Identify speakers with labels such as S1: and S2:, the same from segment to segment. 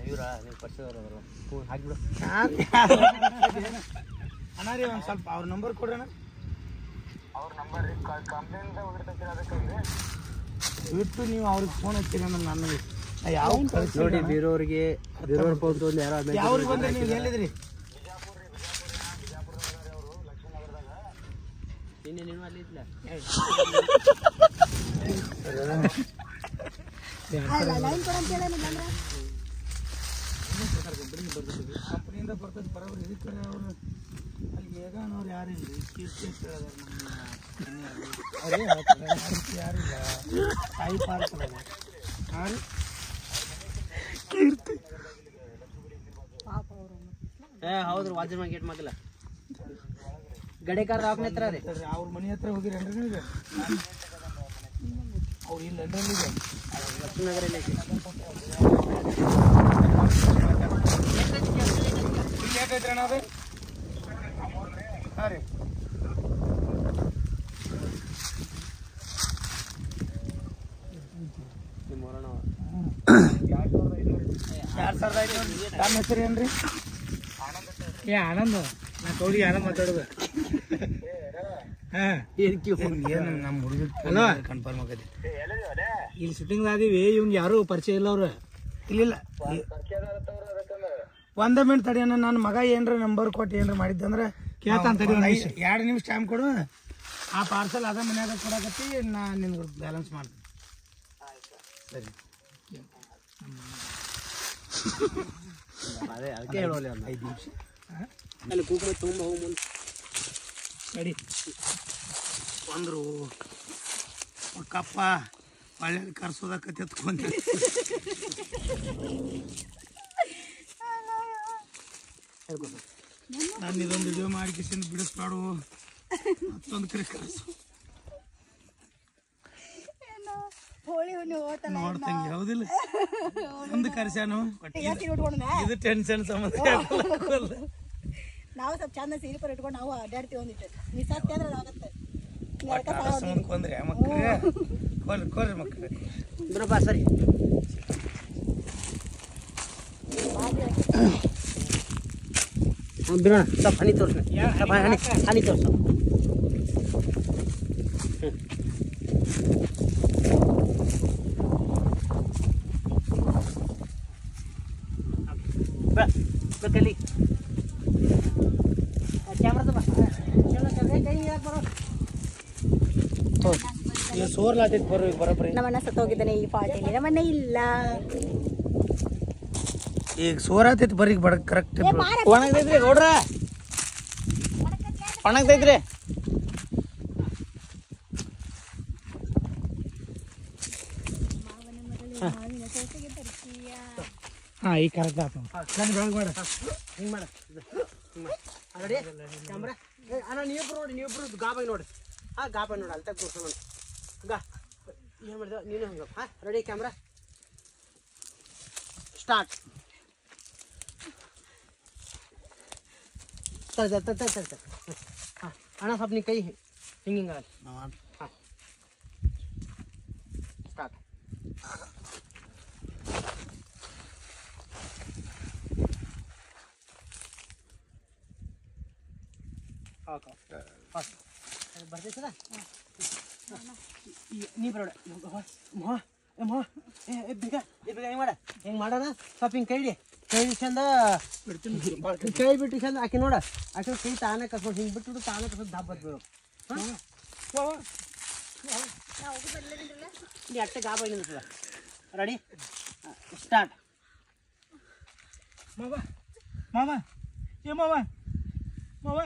S1: ಇವ್ರ ನೀವು ಪರಿಚಯದವರು ಹಾಕ್ಬಿಡು
S2: ಅಣ್ಣ ರೀ ಒಂದು ಸ್ವಲ್ಪ ಅವ್ರ ನಂಬರ್ ಕೊಡ್ರಣ್ಣ.
S3: ಅವ್ರ ನಂಬರ್ ಕಂಪ್ಲೇಂಟ್ ಹೋಗಿರ್ತೈತಿ ಅದಕ್ಕಾಗಿ
S2: ಬಿಟ್ಟು ನೀವು ಅವ್ರಿಗೆ ಫೋನ್ ಹಚ್ಚಿರಿ ಅಣ್ಣ. ನನಗೆ ಯಾವ
S1: ನೋಡಿ ಬೀರೋರಿಗೆ ಬಂದು ಯಾರು
S2: ಯಾವ್ರಿಗೆ ಬಂದ್ರೆ ನೀವು ಹೇಳಿದ್ರಿ?
S1: ನಿನ್ನೆ ನೀವು ಅಲ್ಲಿ ಇದ್ಲ
S2: ಕಂಪ್ನಿಯಿಂದ ಬರ್ತದೆ ಬರೋಬ್ರಿ. ಇದಕ್ಕೆ ಅವರು ಅಲ್ಲಿ ಹೇಗನವ್ರು ಯಾರಿಲ್ಲ ರೀ, ಕೀರ್ತಿ ಅಂತ ಹೇಳಿದಾರೆ ಯಾರಿಲ್ಲ ತಾಯಿ ಪಾರ್ಕಲ್ಲ ಹಾಂ ಕೀರ್ತಿ
S1: ಹೌದ್ರಿ ವಾಜಮ್ಮ ಗೇಟ್ ಮಗಲ ಗಡೇಕಾರ ಹತ್ರ ರೀ
S2: ಅವ್ರ ಮನೆ ಹತ್ರ ಹೋಗಿರೇನ್ರಿ ನೀವು? ಅವ್ರು ಇಲ್ಲ ಲಕ್ಷ್ಮೀನಗರ ಯಾಕೈತ್ರಿ ಅಣ್ಣ ಅದು? ಹಾಂ ರೀ 2500. ನಮ್ಮ ಹೆಸರು ಏನ್ರಿ? ಆನಂದ್. ನಾ ಕೌಡಿ ಆನಂದ್ ಮಾತಾಡೋದು. ಏನು ನಮ್ಮ ಹುಡುಗ ಕನ್ಫರ್ಮ್ ಆಗೈತಿ. ಇಲ್ಲಿ ಶೂಟಿಂಗ್ ಆದೀವಿ. ಇವ್ನು ಯಾರು ಪರಿಚಯ ಇಲ್ಲ ಅವ್ರು. ಇಲ್ಲ ಒಂದೇ ಮಿನಿಟ್ ತಡಿ ಅಣ್ಣ. ನನ್ನ ಮಗ ಏನ್ರ ನಂಬರ್ ಕೊಟ್ಟು ಏನ್ರ ಮಾಡಿದ್ದಂದ್ರೆ ಕೇಳ್ತಾನೆ. 2 ನಿಮಿಷ ಟೈಮ್ ಕೊಡು. ಆ ಪಾರ್ಸಲ್ ಅದ ಮನ್ಯಾಗ ಕೊಡಕತ್ತಿ, ನಾ ನಿನ್ಗೆ ಬ್ಯಾಲೆನ್ಸ್ ಮಾಡ್ತೀನಿ. ಸರಿ
S1: ಅದೇ ಅದಕ್ಕೆ ಹೇಳೋಲ್ಲ
S2: 5 ನಿಮಿಷ
S1: ಅಲ್ಲಿ ಕೂಗ್ಮ ತುಂಬ ಹೋಗಿ ಮುಂದೆ
S2: ಸರಿ ಬಂದರು. ಕಪ್ಪ ಒಳ್ಳೆ ಕರ್ಸೋದಕ್ಕೆ ಎತ್ಕೊಂತ ನಾನು ಇದೊಂದು ವಿಡಿಯೋ ಮಾಡಿ ಕಿಸಿಂದ ಬಿಡಿಸ್ಬಾಡು. ಮತ್ತೊಂದು ಕರೆ ಕರ್ಸು ನೋಡ್ತಂಗೆ ಹೌದಿಲ್ಲ? ಒಂದು ಕರ್ಸ್ಯಾನು ಇದು ಟೆನ್ಷನ್ ಸಂಬಂಧ.
S4: ನಾವು ಸ್ವಲ್ಪ ಚಂದ ಸೀರೆ ಪರ ಇಟ್ಕೊಂಡು ನಾವು ಅಡ್ಡಾಡ್ತೀವಿ ಒಂದಿಟ್ಟು. ನೀ ಸತ್ಯ ಅಂದ್ರೆ ಆಗುತ್ತೆ
S2: ಕೊಂದ್ರೆ ಮಕ್ಕಳಿಗೆ ಕೊರ್ರಿ ಮಕ್ಕಳಿಗೆ
S1: ಬರಪ್ಪ ಸರಿ. ಬಿಡೋಣ ಸ್ವಲ್ಪ ಹನಿ ತೋರಿಸ್, ಹನಿ ತೋರಿಸ. ಬೇಕಲ್ಲಿ ಕ್ಯಾಮ್ರದ
S2: ಸೋರ್ಲಾತೈತಿ ಬರ್ರಿ ಬರೋಬ್ರಿ.
S4: ನಮ್ಮಣ್ಣ ಸತ್ತೋಗಿದ್ದಾನೆ ಈ ಪಾರ್ಟಿಲಿ. ನಮ್ಮಣ್ಣ ಇಲ್ಲ
S2: ಈಗ ಸೋರಾತೈತಿ ಬರ್ರಿ ಬಡ ಕರೆಕ್ಟ್.
S1: ಒಣಗ್ತೈತ್ರಿ ನೋಡ್ರ, ಒಣಗ್ತೈತ್ರಿ.
S2: ಹಾಂ ಈಗ ಕರೆಕ್ಟ್ ಆಯ್ತು. ನಾನು ಬೆಳಗ್ಗೆ ಮಾಡ
S1: ಹಿಂಗೆ ಮಾಡ ರೆಡಿ ಕ್ಯಾಮ್ರಾ. ಅಣ್ಣ ನೀವಿಬ್ರು ನೋಡಿ, ನೀವಿಬ್ರು ಗಾಬಾಗಿ ನೋಡಿ. ಹಾಂ ಗಾಬಾಗಿ ನೋಡಿ, ಅಲ್ಲಿ ತಗ ತೋರ್ಸೋಣ ನೋಡಿ. ಏನು ಮಾಡಿದೆ ನೀನು ಹಂಗೆ. ಹಾಂ ರೆಡಿ ಕ್ಯಾಮ್ರಾ ಸ್ಟಾರ್ಟ್. ಸರಿ ಹಾಂ ಅಣ್ಣ ಸ್ವಲ್ಪ ನೀ ಕೈ ಹಿಂಗೆ ಹಿಂಗೆ ಹಾಂ ಸ್ಟಾರ್ಟ್. ಬರ್ತೈತದ ನೀ ಬರೋಣ. ಬೇಗ ಹೆಂಗೆ ಮಾಡ, ಹೆಂಗೆ ಮಾಡೋಣ. ಸ್ವಲ್ಪ ಹಿಂಗೆ ಕೈ ಚಂದ ಕೈ ಬಿಟ್ಟು ಚಂದ ಆಕೆ ನೋಡ. ಆಕೆ ಕೈ ತಾನೇ ಕಸ್ಕೊಂಡು ಹಿಂಗೆ ಬಿಟ್ಟು ತಾನೇ ಕಸ್ಕೊಂಡು ದಾಬ್ ಬರ್ಬೇಕು. ನೀ ಅಷ್ಟೇ ಗಾಬ ನಿಂತದ. Ready start.
S2: ಮಾವ ಮಾವ ಏ ಮಾವ ಮಾವ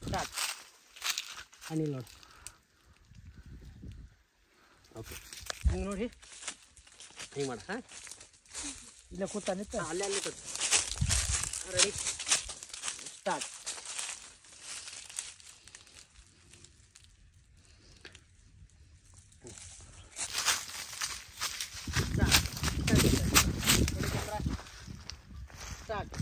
S1: ಸ್ಟಾರ್ಟ್. ಅನಿಲ್ ನೋಡಿ. ಓಕೆ ಹಿಂಗೆ ನೋಡಿ ಹಿಂಗೆ ಮಾಡ. ಹಾಂ
S2: ಇಲ್ಲ ಕೂತಾನಿತ್ತ
S1: ಅಲ್ಲೇ ಅಲ್ಲಿ ಕೂತು. Ready start. Start.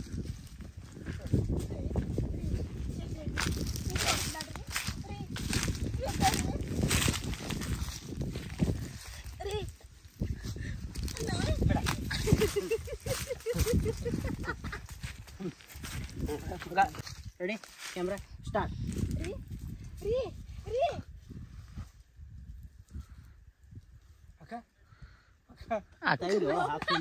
S1: Ready camera start.
S4: ರೀ ರೀ ರೀ
S2: ಅಕ್ಕ
S1: ಟೈಮ್ ಹಾಕಿ